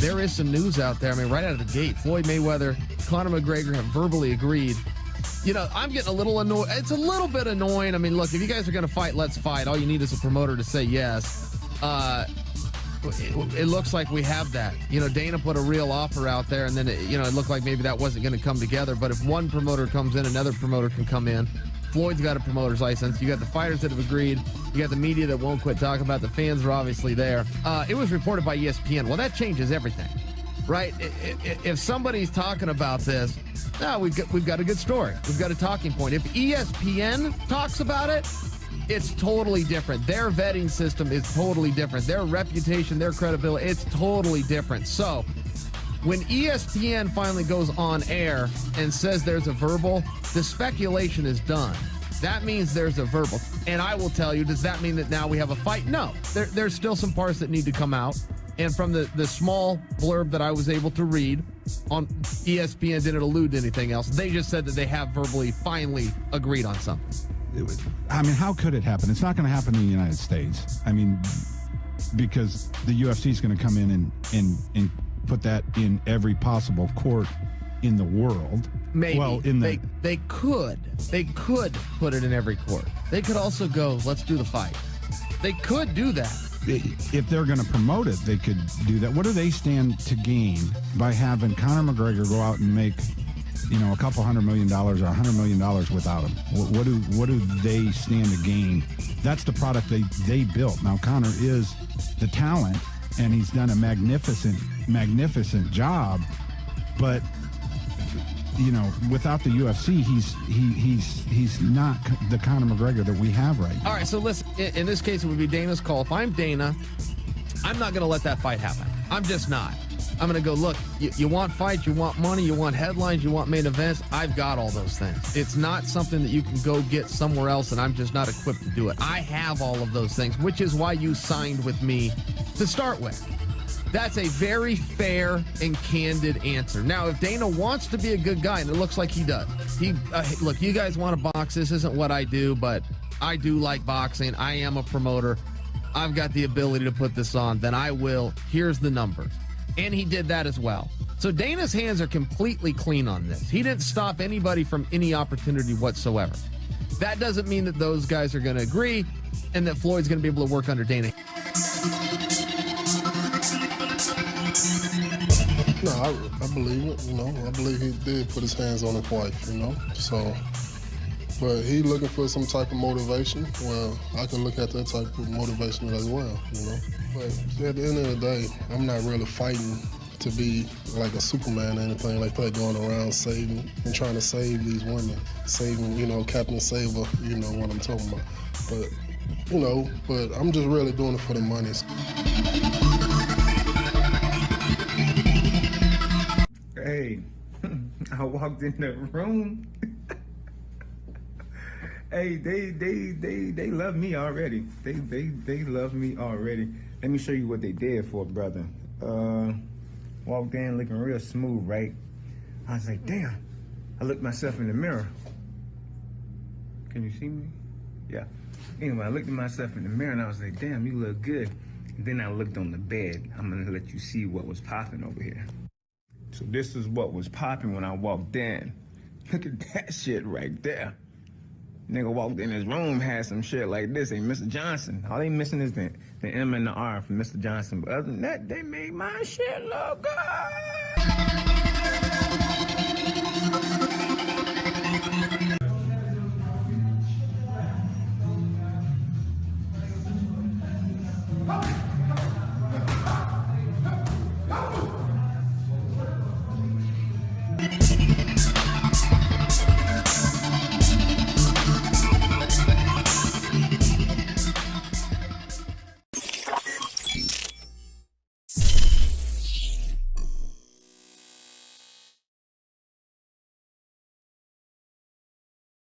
there is some news out there. I mean, right out of the gate, Floyd Mayweather, Conor McGregor have verbally agreed. You know, I'm getting a little annoyed. It's a little bit annoying. I mean, look, if you guys are going to fight, let's fight. All you need is a promoter to say yes. It looks like we have that. You know, Dana put a real offer out there, and then, it looked like maybe that wasn't going to come together. But if one promoter comes in, another promoter can come in. Floyd's got a promoter's license. You got the fighters that have agreed. You got the media that won't quit talking about. The fans are obviously there. It was reported by ESPN. Well, that changes everything, right? If somebody's talking about this, we've got a good story. We've got a talking point. If ESPN talks about it, it's totally different. Their vetting system is totally different. Their reputation, their credibility, it's totally different. So when ESPN finally goes on air and says there's a verbal, the speculation is done. That means there's a verbal. And I will tell you, does that mean that now we have a fight? No. There's still some parts that need to come out. And from the small blurb that I was able to read on ESPN, didn't allude to anything else. They just said that they have verbally finally agreed on something. I mean, how could it happen? It's not going to happen in the United States. I mean, because the UFC is going to come in and put that in every possible court in the world. Maybe. Well, they could put it in every court. They could also go, let's do the fight. They could do that. If they're going to promote it, they could do that. What do they stand to gain by having Conor McGregor go out and make, a couple $100 million or $100 million without him? What do they stand to gain? That's the product they built. Now, Conor is the talent, and he's done a magnificent job. But without the UFC, he's not the Conor McGregor that we have right now. All right, so listen. In this case, it would be Dana's call. If I'm Dana, I'm not going to let that fight happen. I'm just not. I'm going to go, look, you want fights, you want money, you want headlines, you want main events. I've got all those things. It's not something that you can go get somewhere else, and I'm just not equipped to do it. I have all of those things, which is why you signed with me to start with. That's a very fair and candid answer. Now, if Dana wants to be a good guy, and it looks like he does, look, you guys want to box. This isn't what I do, but I do like boxing. I am a promoter. I've got the ability to put this on. Then I will. Here's the numbers. And he did that as well. So Dana's hands are completely clean on this. He didn't stop anybody from any opportunity whatsoever. That doesn't mean that those guys are going to agree and that Floyd's going to be able to work under Dana. No, I believe it, I believe he did put his hands on his wife, So, but he looking for some type of motivation. Well, I can look at that type of motivation as well, But at the end of the day, I'm not really fighting to be like a Superman or anything like that, going around saving and trying to save these women, saving, Captain Saver, what I'm talking about. But, but I'm just really doing it for the money. Hey, I walked in the room. Hey, they love me already. They love me already. Let me show you what they did for a brother. Walked in looking real smooth, right? I was like, damn. I looked myself in the mirror. Can you see me? Yeah. Anyway, I looked at myself in the mirror and I was like, damn, you look good. And then I looked on the bed. I'm gonna let you see what was popping over here. So this is what was popping when I walked in. Look at that shit right there. Nigga walked in his room, had some shit like this. Hey, Mr. Johnson. All they missing is the M and the R from Mr. Johnson. But other than that, they made my shit look good.